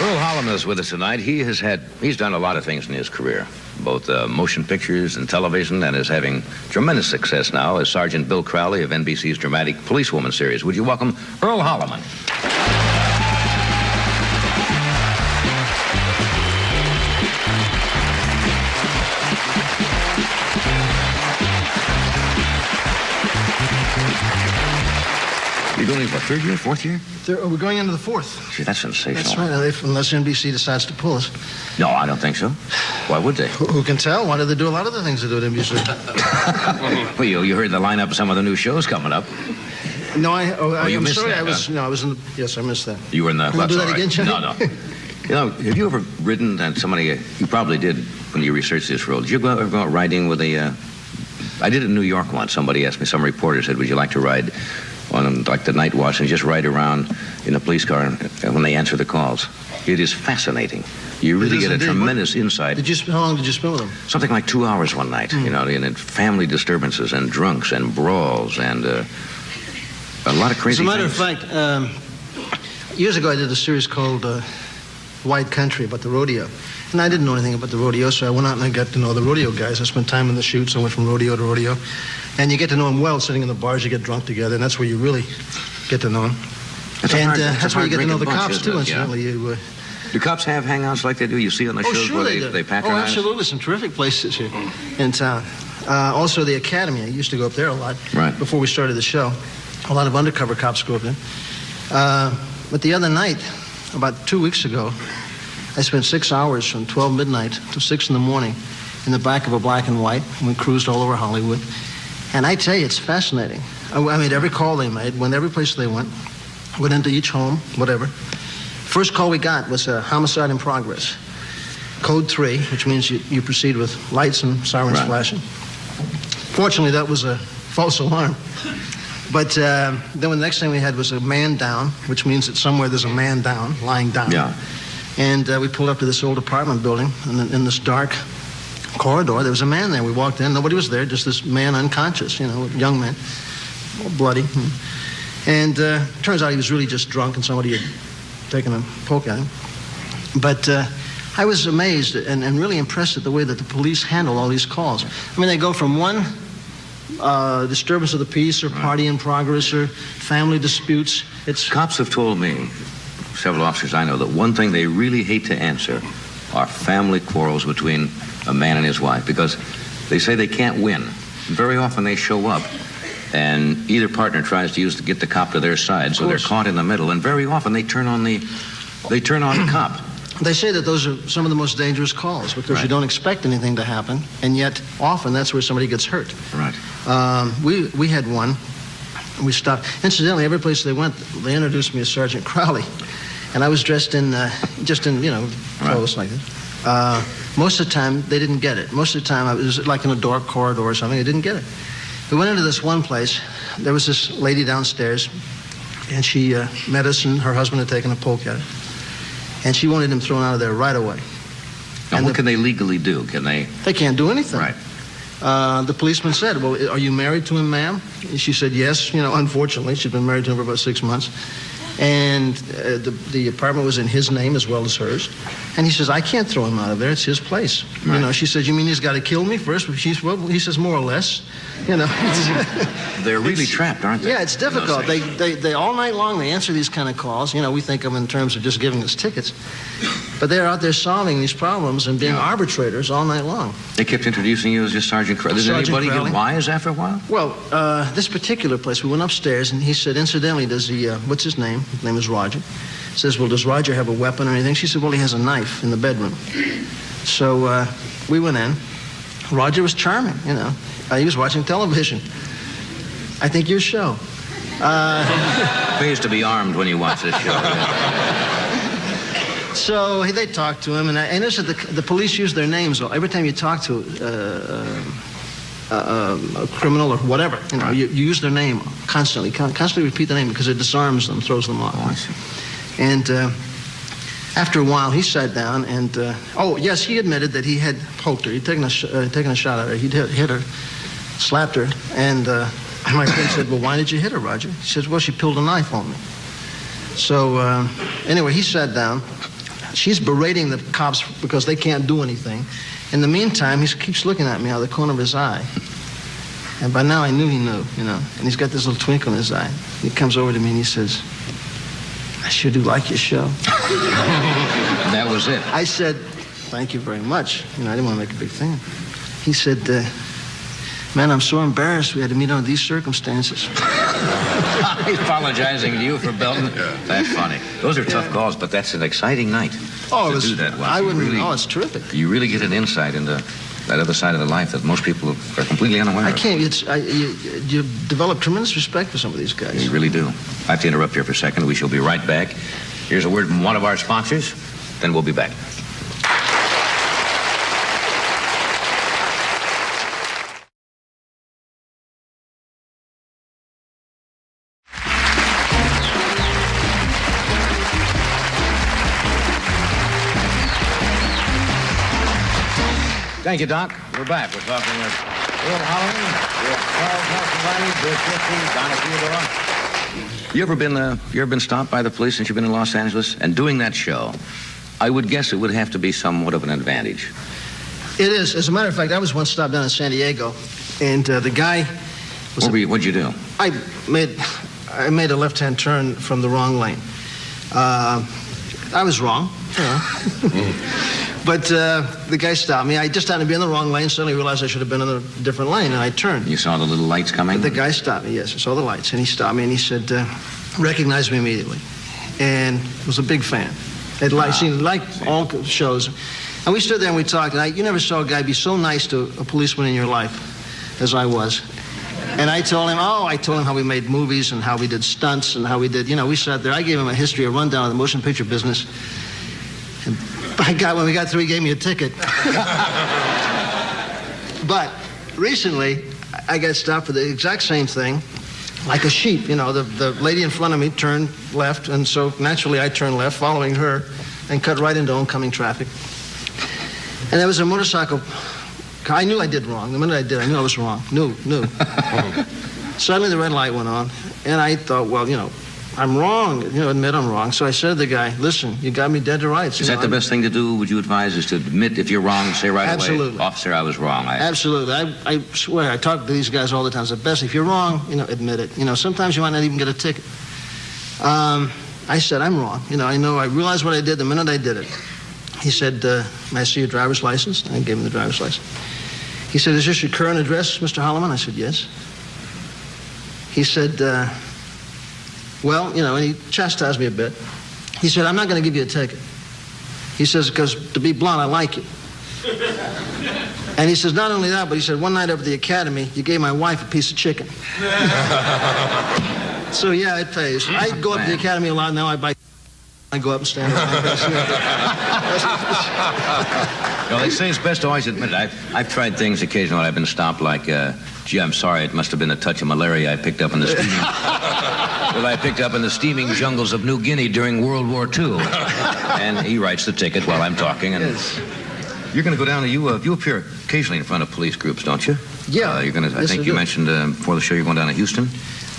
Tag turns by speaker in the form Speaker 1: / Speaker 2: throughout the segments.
Speaker 1: Earl Holliman is with us tonight. He's done a lot of things in his career, both motion pictures and television, and is having tremendous success now as Sergeant Bill Crowley of NBC's dramatic Policewoman series. Would you welcome Earl Holliman? You're doing what, third year, fourth year?
Speaker 2: We're going into the fourth.
Speaker 1: Gee, that's sensational.
Speaker 2: That's right, unless NBC decides to pull us.
Speaker 1: No, I don't think so. Why would they?
Speaker 2: Who can tell? Why do they do a lot of the things they do at NBC?
Speaker 1: Well, you heard the lineup of some of the new shows coming up.
Speaker 2: No,
Speaker 1: you
Speaker 2: I'm
Speaker 1: missed
Speaker 2: sorry.
Speaker 1: that,
Speaker 2: I was in the... Yes, I missed that.
Speaker 1: You were in the...
Speaker 2: Can we do that again, Johnny?
Speaker 1: No. You know, have you ever ridden, and somebody, you probably did when you researched this role, did you ever go out riding with a... I did it in New York once. Somebody asked me, some reporter said, would you like to ride on like the night watch and just ride around in a police car when they answer the calls? It is fascinating. You really get a tremendous insight.
Speaker 2: How long did you spend with them?
Speaker 1: Something like 2 hours one night, you know, and family disturbances and drunks and brawls and a lot of crazy things.
Speaker 2: As a matter of fact, years ago I did a series called White Country about the rodeo. And I didn't know anything about the rodeo, so I went out and I got to know the rodeo guys. I spent time in the shoots. I went from rodeo to rodeo. And you get to know them well sitting in the bars. You get drunk together, and that's where you really get to know them. That's where you get to know the cops, too, incidentally.
Speaker 1: Yeah. Do cops have hangouts like they do? You see on the shows
Speaker 2: sure
Speaker 1: where they patronize?
Speaker 2: Oh, absolutely. Some terrific places here in town. Also, the Academy. I used to go up there a lot before we started the show. A lot of undercover cops go up there. But the other night, about 2 weeks ago, I spent 6 hours from 12 midnight to 6 in the morning in the back of a black and white, and we cruised all over Hollywood. And I tell you, it's fascinating. I made every call they made, went every place they went into each home, whatever. First call we got was a homicide in progress. Code 3, which means you proceed with lights and sirens flashing. Fortunately, that was a false alarm. But then the next thing we had was a man down, which means that somewhere there's a man down, lying down.
Speaker 1: Yeah.
Speaker 2: And we pulled up to this old apartment building, and in this dark corridor, there was a man there. We walked in, nobody was there, just this man unconscious, you know, young man, all bloody. And turns out he was really just drunk, and somebody had taken a poke at him. But I was amazed and really impressed at the way that the police handle all these calls. I mean, they go from one disturbance of the peace or party in progress or family disputes.
Speaker 1: Cops have told me, several officers I know, that one thing they really hate to answer are family quarrels between a man and his wife, because they say they can't win. Very often they show up and either partner tries to get the cop to their side, so they're caught in the middle, and very often they turn on the cop.
Speaker 2: They say that those are some of the most dangerous calls because you don't expect anything to happen, and yet often that's where somebody gets hurt.
Speaker 1: Right.
Speaker 2: We had one. We stopped. Incidentally, every place they went, they introduced me as Sergeant Crowley. And I was dressed in, clothes like this. Most of the time, they didn't get it. Most of the time, I was like in a dark corridor or something. They didn't get it. We went into this one place. There was this lady downstairs, and she met us, and her husband had taken a poke at her. And she wanted him thrown out of there right away.
Speaker 1: And what can they legally do?
Speaker 2: They can't do anything.
Speaker 1: Right.
Speaker 2: The policeman said, well, are you married to him, ma'am? And she said, yes. You know, unfortunately, she'd been married to him for about 6 months. And the apartment was in his name as well as hers. And he says, I can't throw him out of there. It's his place. Right. You know, she says, you mean he's got to kill me first? Well, he says, more or less. You know.
Speaker 1: They're really trapped, aren't they?
Speaker 2: Yeah, it's difficult. They all night long, they answer these kind of calls. You know, we think of them in terms of just giving us tickets. But they're out there solving these problems and being arbitrators all night long.
Speaker 1: They kept introducing you as just Sergeant Crowley. Did anybody get wise after a while?
Speaker 2: Well, this particular place, we went upstairs, and he said, incidentally, does he, what's his name? His name is Roger. He says, well, does Roger have a weapon or anything? She said, well, he has a knife in the bedroom. So we went in. Roger was charming, you know. He was watching television. I think your show.
Speaker 1: Pays to be armed when you watch this show.
Speaker 2: So they talked to him, and I noticed that the police use their names. Every time you talk to a criminal or whatever, you know, you use their name constantly. Constantly repeat the name because it disarms them, throws them off.
Speaker 1: Oh, I see.
Speaker 2: And after a while, he sat down and, yes, he admitted that he had poked her. He'd taken a shot at her. He'd hit her, slapped her, and my friend said, well, why did you hit her, Roger? He says, well, she pulled a knife on me. So anyway, he sat down. she's berating the cops because they can't do anything. In the meantime, he keeps looking at me out of the corner of his eye. And by now I knew he knew, you know. And he's got this little twinkle in his eye. He comes over to me and he says, I sure do like your show.
Speaker 1: That was it.
Speaker 2: I said, thank you very much. You know, I didn't want to make a big thing. He said, man, I'm so embarrassed we had to meet under these circumstances.
Speaker 1: He's apologizing to you for belting. That's funny. Those are tough calls, but that's an exciting night to do that.
Speaker 2: I wouldn't really, it's terrific.
Speaker 1: You really get an insight into that other side of the life that most people are completely unaware of.
Speaker 2: I can't. You develop tremendous respect for some of these guys.
Speaker 1: You really do. I have to interrupt here for a second. We shall be right back. Here's a word from one of our sponsors, then we'll be back. Thank you, Doc. We're back. We're talking with Will Holland, with Charles Nelson, Donna Theodore. You ever been stopped by the police since you've been in Los Angeles? And doing that show, I would guess it would have to be somewhat of an advantage.
Speaker 2: It is. As a matter of fact, I was once stopped down in San Diego, and the guy was...
Speaker 1: What'd you do?
Speaker 2: I made a left-hand turn from the wrong lane. I was wrong, you know. But the guy stopped me. I just happened to be in the wrong lane. Suddenly realized I should have been in a different lane, and I turned.
Speaker 1: You saw the little lights coming?
Speaker 2: But the guy stopped me, yes. I saw the lights, and he stopped me, and he said, recognized me immediately, and was a big fan. He liked all shows. And we stood there and we talked, and you never saw a guy be so nice to a policeman in your life as I was. And I told him how we made movies and how we did stunts and how we did, we sat there. I gave him a rundown of the motion picture business. And when we got through, he gave me a ticket. But recently, I got stopped for the exact same thing, like a sheep. The lady in front of me turned left, and so naturally I turned left, following her, and cut right into oncoming traffic. And there was a motorcycle. I knew I did wrong. The minute I did, I knew I was wrong. Knew. Suddenly the red light went on, and I thought, well, I'm wrong. Admit I'm wrong. So I said to the guy, listen, you got me dead to rights.
Speaker 1: Is that the best thing to do, would you advise, is to admit if you're wrong, say right
Speaker 2: Absolutely.
Speaker 1: away, officer, I was wrong.
Speaker 2: Absolutely. I swear, I talk to these guys all the time. It's the best. If you're wrong, admit it. Sometimes you might not even get a ticket. I said, I'm wrong. I realized what I did the minute I did it. He said, may I see your driver's license? I gave him the driver's license. He said, is this your current address, Mr. Holloman? I said, yes. He said, and he chastised me a bit. He said, I'm not going to give you a ticket. He says, because to be blunt, I like you. And he says, not only that, but he said, one night over at the academy, you gave my wife a piece of chicken. So, yeah, it pays. I go up to the academy a lot now. I go up and stand up.
Speaker 1: They say it's best to always admit it. I've tried things occasionally when I've been stopped, like, gee, I'm sorry, it must have been a touch of malaria I picked up in the steaming jungles of New Guinea during World War II. And he writes the ticket while I'm talking. And yes. You're going to go down to you appear occasionally in front of police groups, don't you?
Speaker 2: Yeah.
Speaker 1: You're going to. I think you mentioned before the show you're going down to Houston.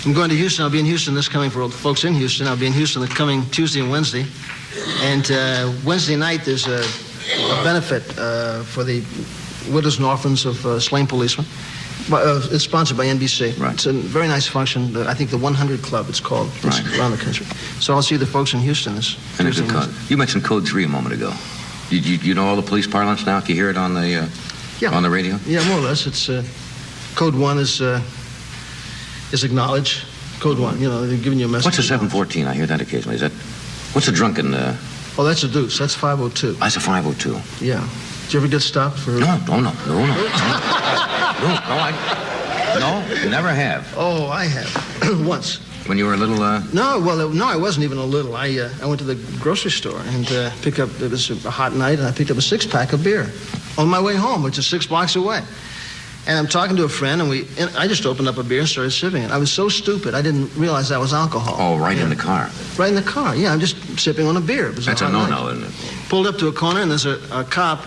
Speaker 2: I'm going to Houston. I'll be in Houston this coming for folks in Houston. I'll be in Houston the coming Tuesday and Wednesday. And Wednesday night there's a benefit for the widows and orphans of slain policemen. It's sponsored by NBC.
Speaker 1: Right.
Speaker 2: It's a very nice function. I think the 100 Club, it's called. It's around the country. So I'll see the folks in Houston this Tuesday.
Speaker 1: You mentioned Code 3 a moment ago. You know all the police parlance now? Can you hear it on the on the radio?
Speaker 2: Yeah, more or less. It's Code 1 is acknowledge. Code 1, they're giving you a message.
Speaker 1: What's a 714? I hear that occasionally. Is that what's a drunken?
Speaker 2: Oh, that's a deuce. That's 502.
Speaker 1: That's a 502.
Speaker 2: Yeah. Did you ever get stopped for?
Speaker 1: No, never have.
Speaker 2: Oh, I have. Once.
Speaker 1: When you were a little,
Speaker 2: No, I wasn't even a little. I went to the grocery store and picked up, it was a hot night, and I picked up a 6-pack of beer on my way home, which is 6 blocks away. And I'm talking to a friend, and I just opened up a beer and started sipping it. I was so stupid, I didn't realize that was alcohol.
Speaker 1: Oh, right in the car.
Speaker 2: Right in the car, yeah. I'm just sipping on a beer.
Speaker 1: That's a no-no, isn't it?
Speaker 2: Pulled up to a corner, and there's a cop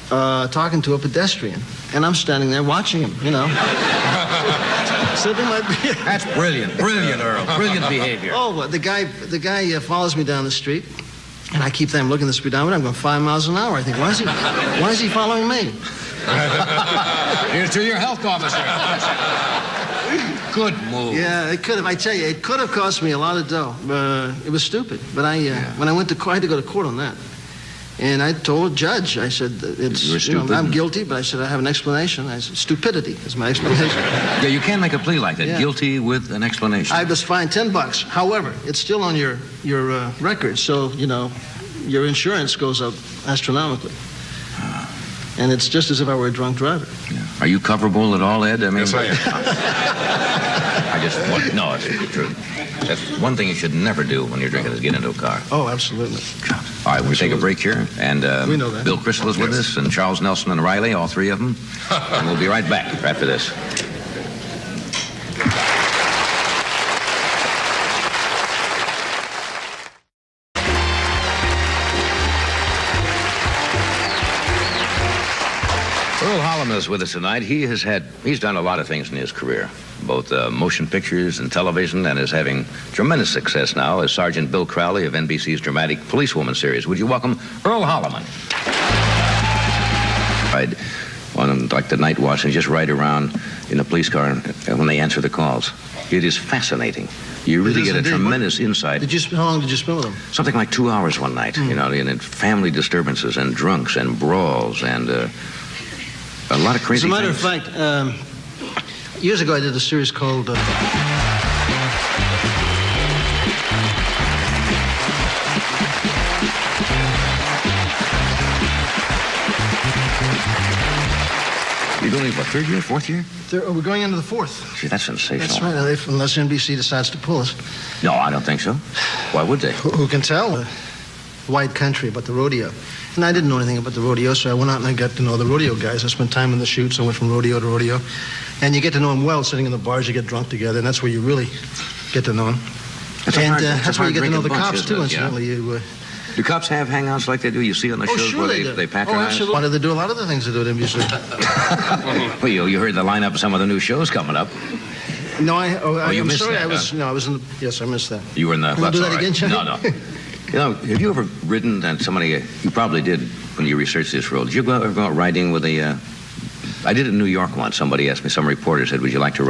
Speaker 2: talking to a pedestrian. And I'm standing there watching him, sipping my beer.
Speaker 1: That's brilliant. Brilliant, Earl. Brilliant behavior.
Speaker 2: Oh, the guy follows me down the street. And I keep them looking at the speedometer. I'm going 5 miles an hour. I think, why is he following me?
Speaker 1: Here's to your health officer. Good move.
Speaker 2: Yeah, it could have. I tell you, it could have cost me a lot of dough. It was stupid. But when I went to court, I had to go to court on that. And I told the judge, I said, I'm guilty, but I said, I have an explanation. I said, stupidity is my explanation.
Speaker 1: Yeah, you can't make a plea like that. Yeah. Guilty with an explanation.
Speaker 2: I was fined $10. However, it's still on your record, so, your insurance goes up astronomically. And it's just as if I were a drunk driver.
Speaker 1: Yeah. Are you coverable at all, Ed? I mean,
Speaker 3: yes, I am.
Speaker 1: No, it's true. That's one thing you should never do when you're drinking is get into a car.
Speaker 2: Oh, absolutely.
Speaker 1: All right, we'll take a break here. And
Speaker 2: we know that.
Speaker 1: Bill Crystal is with us, and Charles Nelson and Riley, all three of them. And we'll be right back after this. Earl Holliman is with us tonight. He's done a lot of things in his career, both motion pictures and television, and is having tremendous success now as Sergeant Bill Crowley of NBC's dramatic Policewoman series. Would you welcome Earl Holliman? Right on like the night watch and just ride around in a police car when they answer the calls. It is fascinating. You really get a tremendous insight.
Speaker 2: How long did you spend with them?
Speaker 1: Something like 2 hours one night. And family disturbances and drunks and brawls and a lot of crazy things.
Speaker 2: As a matter of fact, years ago I did a series called...
Speaker 1: You're doing what, third year, fourth year?
Speaker 2: We're going into the fourth.
Speaker 1: Gee, that's sensational.
Speaker 2: That's right, unless NBC decides to pull us.
Speaker 1: No, I don't think so. Why would they?
Speaker 2: Who can tell? Wide country about the rodeo. And I didn't know anything about the rodeo, so I went out and I got to know the rodeo guys. I spent time in the shoots. I went from rodeo to rodeo. And you get to know them well, sitting in the bars, you get drunk together, and that's where you really get to know them. That's where you get to know the cops, too, incidentally.
Speaker 1: Yeah. Do cops have hangouts like they do? You see on the shows
Speaker 2: sure
Speaker 1: where they patronize?
Speaker 2: Oh, absolutely. Why do they do a lot of the things they do at NBC?
Speaker 1: Well, you heard the lineup of some of the new shows coming up.
Speaker 2: No,
Speaker 1: you
Speaker 2: I'm
Speaker 1: missed
Speaker 2: sorry.
Speaker 1: That,
Speaker 2: I was in the... Yes, I missed that.
Speaker 1: You were in the...
Speaker 2: Can we do that again, Chuck?
Speaker 1: No. Have you ever ridden, and somebody, you probably did when you researched this role, did you ever go out riding with a, I did it in New York once. Somebody asked me, some reporter said, would you like to ride?